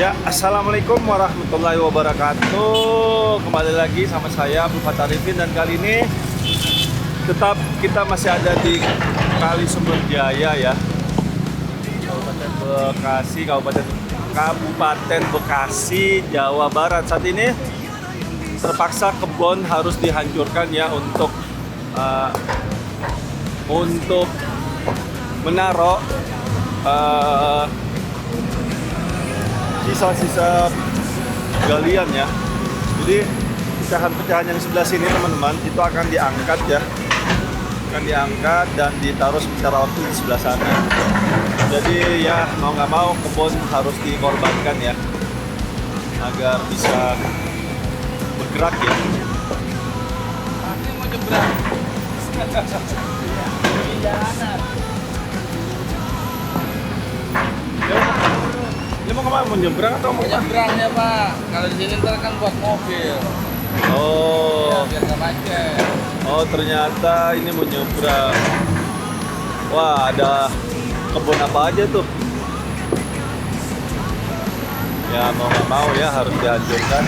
Ya, assalamualaikum warahmatullahi wabarakatuh. Kembali lagi sama saya Abdul Fattah Arifin, dan kali ini tetap kita masih ada di Kali Sumber Jaya ya, Kabupaten Bekasi, Kabupaten Bekasi, Jawa Barat. Saat ini terpaksa kebun harus dihancurkan ya untuk menaruh sisa-sisa galian ya. Jadi pecahan-pecahan yang sebelah sini teman-teman itu akan diangkat ya, dan ditaruh secara waktu di sebelah sana. Jadi ya mau nggak mau kebun harus dikorbankan ya agar bisa bergerak ya. Pasti mau nyebrang. Ini mau kemana? Mau nyebrang atau mau Mau nyebrang ya Pak. Kalau di sini ntar kan buat mobil. Oh, Biar nggak macet. oh ternyata ini mau nyebrang. Wah, ada kebun apa aja tuh? Ya mau nggak mau ya harus dihancurkan.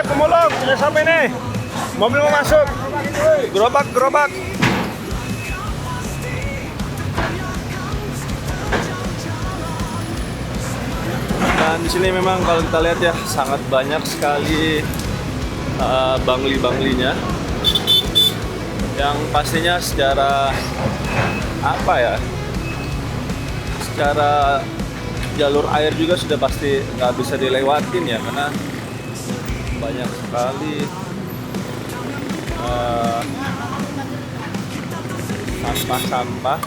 Pemulung, sudah sampai nih. Mobil mau masuk. Gerobak. Dan di sini memang kalau kita lihat ya sangat banyak sekali bangli-banglinya, yang pastinya secara apa ya? Secara jalur air juga sudah pasti nggak bisa dilewatin ya, karena banyak sekali sampah-sampah.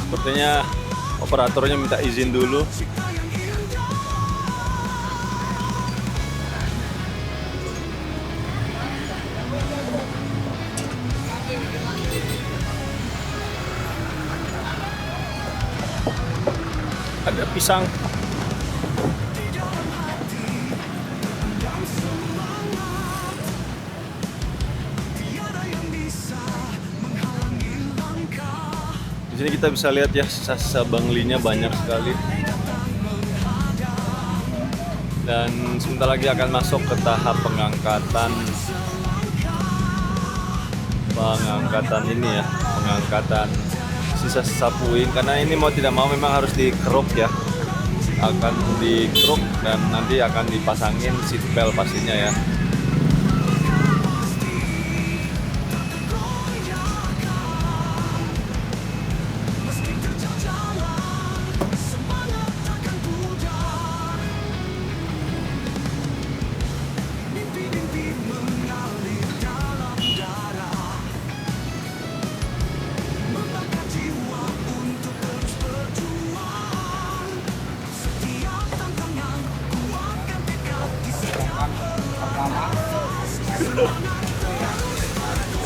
Sepertinya operatornya minta izin dulu. Ada pisang. Di sini kita bisa lihat ya sisa-sisa banglinya banyak sekali. Dan sebentar lagi akan masuk ke tahap pengangkatan ini ya, pengangkatan sisa-sisa puing, karena ini mau tidak mau memang harus dikeruk ya. Akan dikeruk dan nanti akan dipasangin seat belt pastinya ya.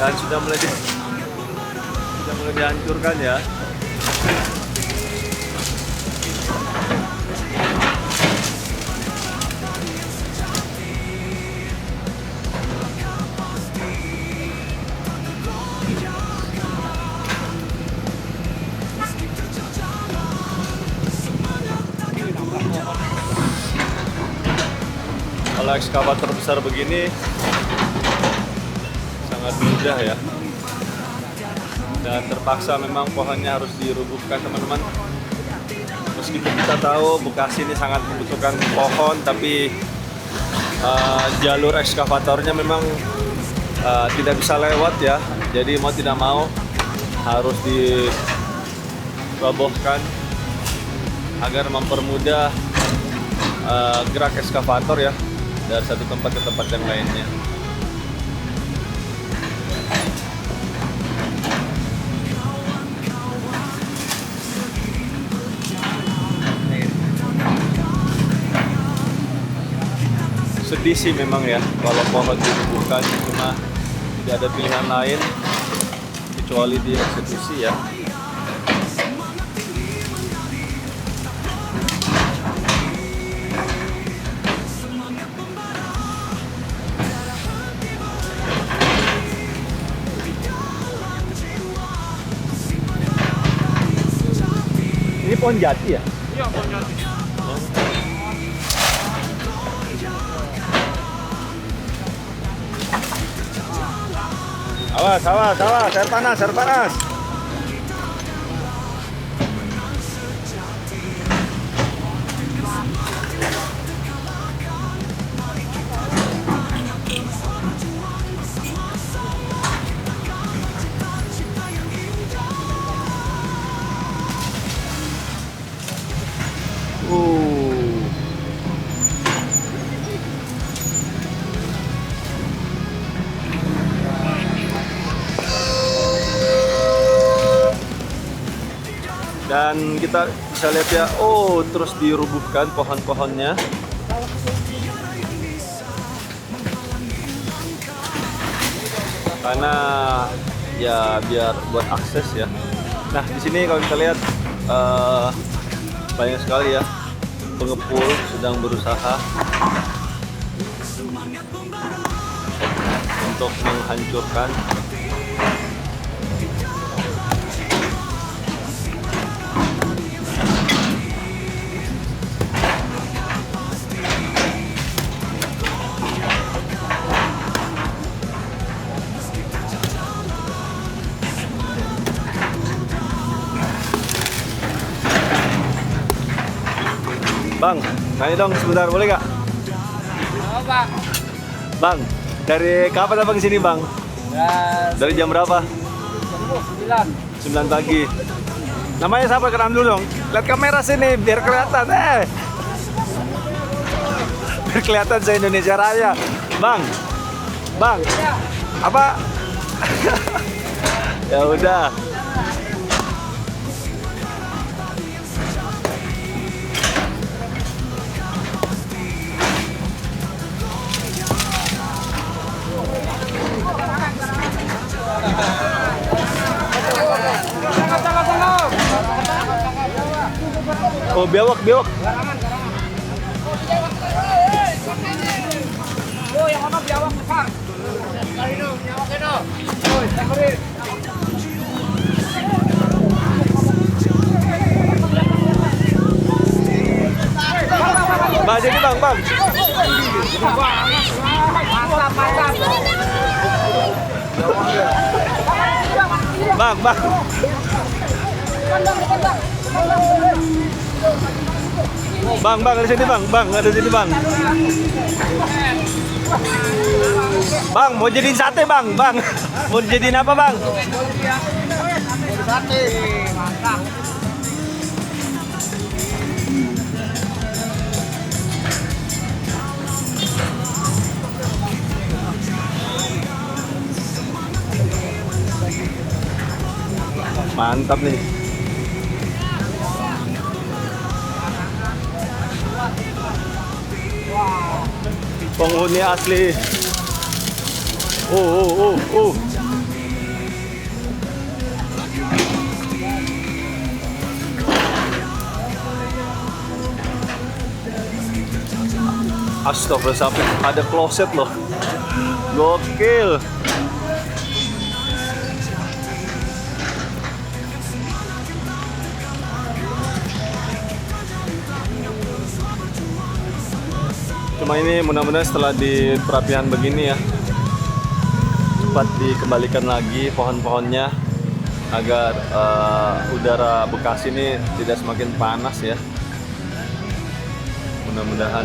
Dan sudah mulai dihancurkan ya. Kalau ekskavator besar begini sangat mudah ya. Dan terpaksa memang pohonnya harus dirubuhkan teman-teman. Meskipun kita tahu Bekasi ini sangat membutuhkan pohon, tapi jalur ekskavatornya memang tidak bisa lewat ya. Jadi mau tidak mau harus dirobohkan agar mempermudah gerak ekskavator ya dari satu tempat ke tempat yang lainnya. Sedih sih memang ya kalau pohon dirubuhkan, cuma tidak ada pilihan lain kecuali dieksekusi ya. Ini pohon jati ya? Iya, pohon jati. Awas, awas, awas, air panas, air panas. Dan kita bisa lihat ya, oh terus dirubuhkan pohon-pohonnya. Karena ya biar buat akses ya. Nah di sini kalau kita lihat banyak sekali ya pengepul sedang berusaha untuk menghancurkan. Bang, nanya dong sebentar boleh nggak? Oh, Pak. Bang, dari kapan abang sini bang? Dari jam berapa? Jam 9. 9 pagi. Namanya siapa? Kenalan dulu dong. Lihat kamera sini biar kelihatan. Biar kelihatan saya Indonesia Raya. Bang, bang, apa? Ya udah. Oh biawak, biawak. Oh, yang mana biawak besar? Ini, biawak itu. Oh, samperin. Bang, jadi bang, bang. Mantap, mantap. Bang, bang. Bang, bang, ada sini bang, bang, ada sini bang. Bang, mau jadiin sate bang, bang. Mau jadiin apa bang? Sate, mantap. Mantap nih. Penghuni asli. Oh. Astagfirullah, sampai ada kloset loh. Gokil. Cuma Semua ini mudah-mudahan setelah di perapian begini ya, cepat dikembalikan lagi pohon-pohonnya agar udara Bekasi ini tidak semakin panas ya. Mudah-mudahan.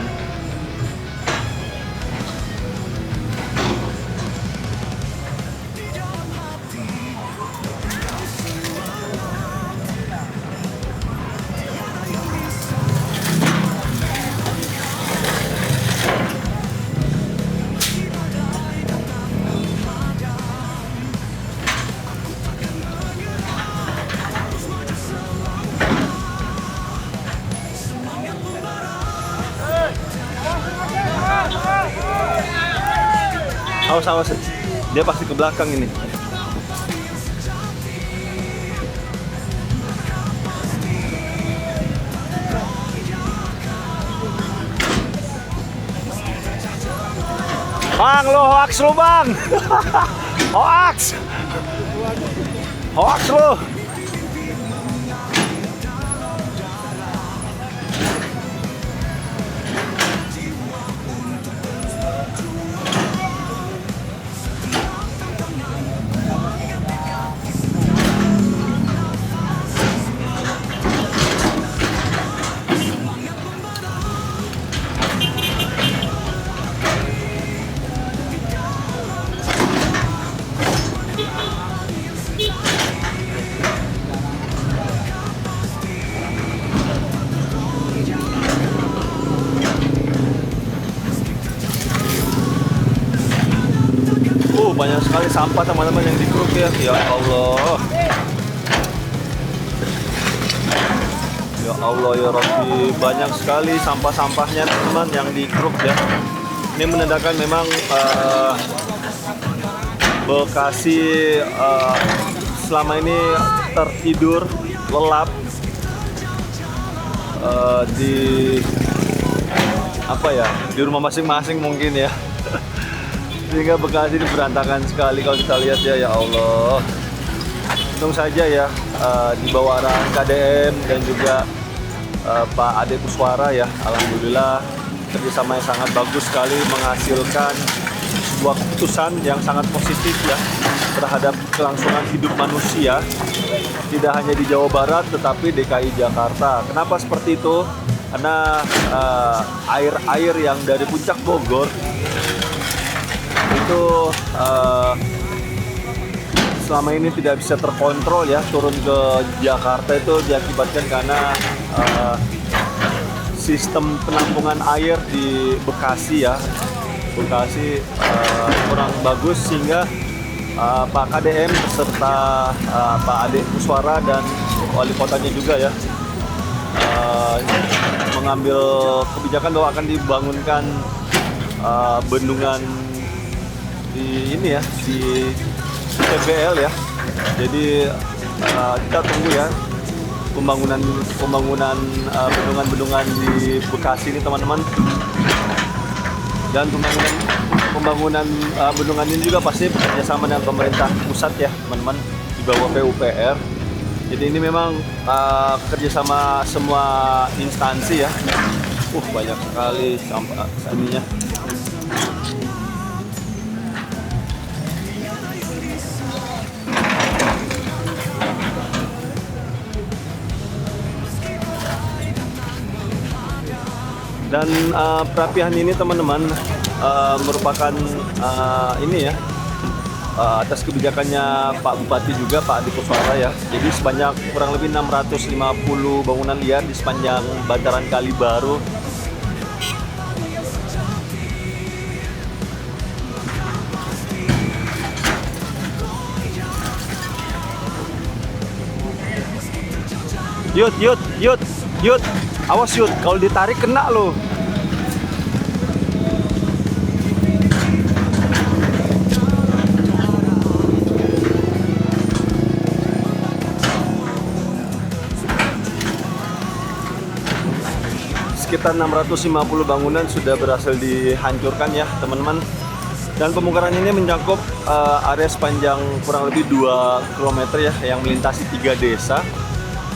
Awas, awas, dia pasti ke belakang ini. Bang, lo hoax lo bang. Hoax. Hoax lo. Banyak sekali sampah teman-teman yang dikeruk ya. Ya Allah. Ya Allah ya Rabbi, banyak sekali sampah-sampahnya teman-teman yang dikeruk ya. Ini menandakan memang Bekasi selama ini tertidur lelap di apa ya, di rumah masing-masing mungkin ya. Sehingga Bekasi ini berantakan sekali kalau kita lihat ya. Ya Allah, untung saja ya di bawah arahan KDM dan juga Pak Ade Kuswara ya, alhamdulillah kerjasama yang sangat bagus sekali menghasilkan sebuah keputusan yang sangat positif ya terhadap kelangsungan hidup manusia, tidak hanya di Jawa Barat tetapi DKI Jakarta. Kenapa seperti itu? Karena air-air yang dari puncak Bogor itu selama ini tidak bisa terkontrol ya, turun ke Jakarta itu diakibatkan karena sistem penampungan air di Bekasi ya, Bekasi kurang bagus sehingga Pak KDM beserta Pak Ade Kuswara dan wali kotanya juga ya mengambil kebijakan bahwa akan dibangunkan bendungan di ini ya, di TBL ya. Jadi kita tunggu ya pembangunan bendungan-bendungan di Bekasi ini teman-teman. Dan pembangunan bendungan ini juga pasti bekerjasama dengan pemerintah pusat ya teman-teman, di bawah PUPR. Jadi ini memang kerjasama semua instansi ya. Banyak sekali sampah ininya. Dan perapian ini teman-teman merupakan ini ya atas kebijakannya Pak Bupati juga, Pak Ade Kuswara ya. Jadi sebanyak kurang lebih 650 bangunan liar di sepanjang bantaran Kali Baru. Yud, awas Yud, kalau ditarik kena lo. Sekitar 650 bangunan sudah berhasil dihancurkan ya teman-teman. Dan pembongkaran ini mencakup area sepanjang kurang lebih 2 km ya, yang melintasi 3 desa,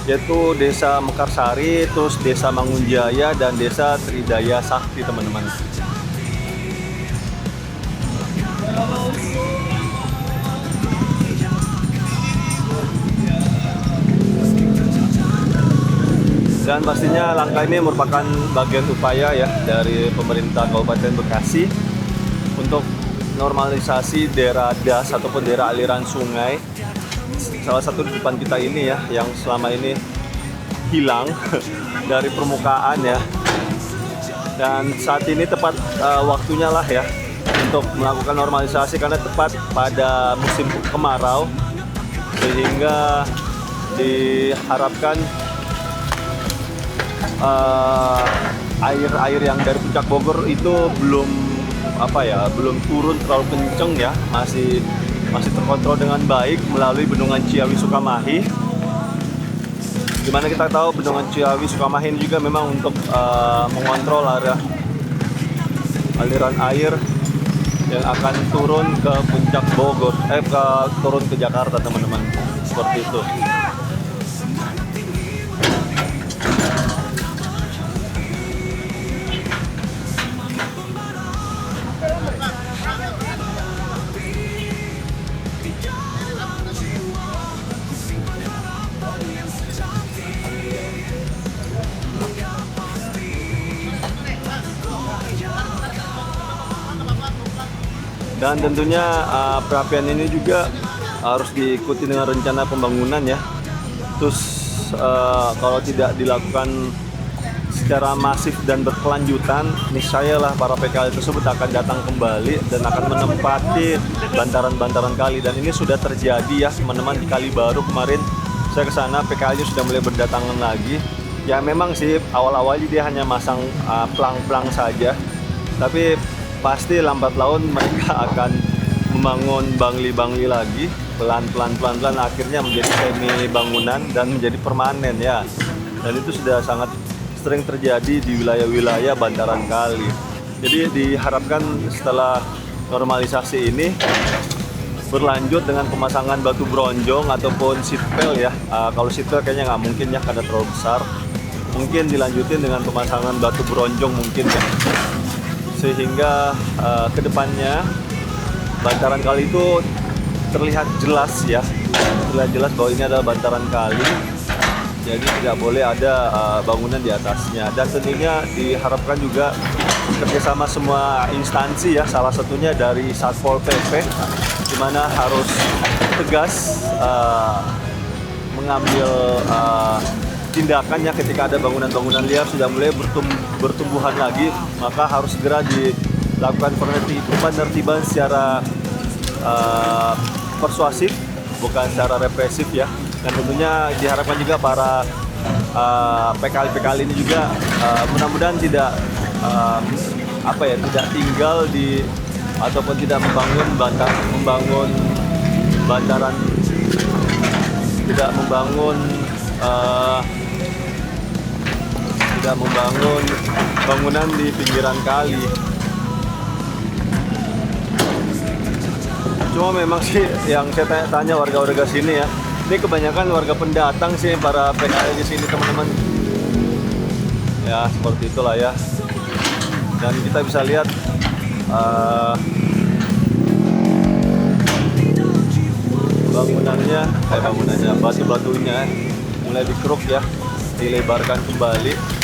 yaitu Desa Mekarsari, terus Desa Mangunjaya, dan Desa Tridaya Sakti teman-teman. Dan pastinya langkah ini merupakan bagian upaya ya dari pemerintah Kabupaten Bekasi untuk normalisasi daerah das ataupun daerah aliran sungai. Salah satu di depan kita ini ya yang selama ini hilang dari permukaan ya. Dan saat ini tepat waktunya lah ya untuk melakukan normalisasi karena tepat pada musim kemarau, sehingga diharapkan air yang dari Puncak Bogor itu belum turun terlalu kenceng ya, masih terkontrol dengan baik melalui Bendungan Ciawi Sukamahi. Dimana kita tahu Bendungan Ciawi Sukamahi ini juga memang untuk mengontrol aliran air yang akan turun ke Puncak Bogor, turun ke Jakarta teman-teman, seperti itu. Dan tentunya perapian ini juga harus diikuti dengan rencana pembangunan ya. Terus kalau tidak dilakukan secara masif dan berkelanjutan, niscayalah para PKL tersebut akan datang kembali dan akan menempati bantaran-bantaran kali. Dan ini sudah terjadi ya teman-teman di Kali Baru kemarin. Saya ke sana, PKL-nya sudah mulai berdatangan lagi. Ya memang sih awal-awalnya dia hanya masang pelang-pelang saja, tapi pasti lambat laun mereka akan membangun bangli-bangli lagi, pelan-pelan akhirnya menjadi semi bangunan dan menjadi permanen ya. Dan itu sudah sangat sering terjadi di wilayah-wilayah bantaran kali. Jadi diharapkan setelah normalisasi ini berlanjut dengan pemasangan batu bronjong ataupun seatbelt ya. Kalau seatbelt kayaknya nggak mungkin ya karena terlalu besar. Mungkin dilanjutin dengan pemasangan batu bronjong mungkin ya. Sehingga kedepannya bantaran kali itu terlihat jelas ya, terlihat jelas bahwa ini adalah bantaran kali, jadi tidak boleh ada bangunan di atasnya. Dan tentunya diharapkan juga kerjasama semua instansi ya, salah satunya dari Satpol PP, di mana harus tegas mengambil tindakannya ketika ada bangunan-bangunan liar sudah mulai bertumbuhan lagi, maka harus segera dilakukan penertiban secara persuasif, bukan secara represif ya. Dan tentunya diharapkan juga para PKL ini juga mudah-mudahan tidak tidak tinggal di ataupun tidak membangun bantaran, tidak membangun bangunan di pinggiran kali. Cuma memang sih yang saya tanya warga-warga sini ya, ini kebanyakan warga pendatang sih para PKL di sini teman-teman. Ya seperti itulah ya. Dan kita bisa lihat bangunannya batu-batunya mulai dikeruk ya, dilebarkan kembali.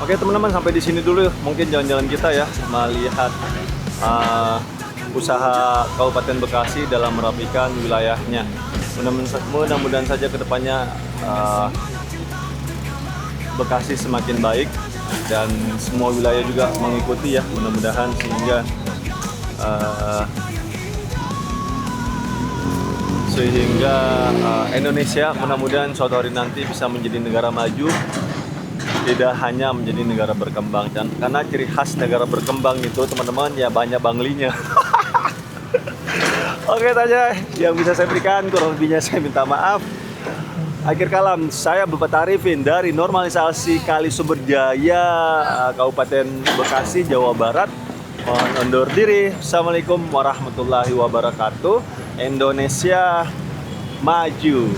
Oke teman-teman, sampai di sini dulu mungkin jalan-jalan kita ya, melihat usaha Kabupaten Bekasi dalam merapikan wilayahnya. Mudah-mudahan saja kedepannya Bekasi semakin baik dan semua wilayah juga mengikuti ya, mudah-mudahan sehingga Indonesia mudah-mudahan suatu hari nanti bisa menjadi negara maju, tidak hanya menjadi negara berkembang. Dan karena ciri khas negara berkembang itu teman-teman ya banyak banglinya. Oke, itu aja yang bisa saya berikan, kurang lebihnya saya minta maaf. Akhir kalam, saya Bapak Arifin dari Normalisasi Kali Sumber Jaya, Kabupaten Bekasi, Jawa Barat. Mohon undur diri. Assalamualaikum warahmatullahi wabarakatuh. Indonesia maju.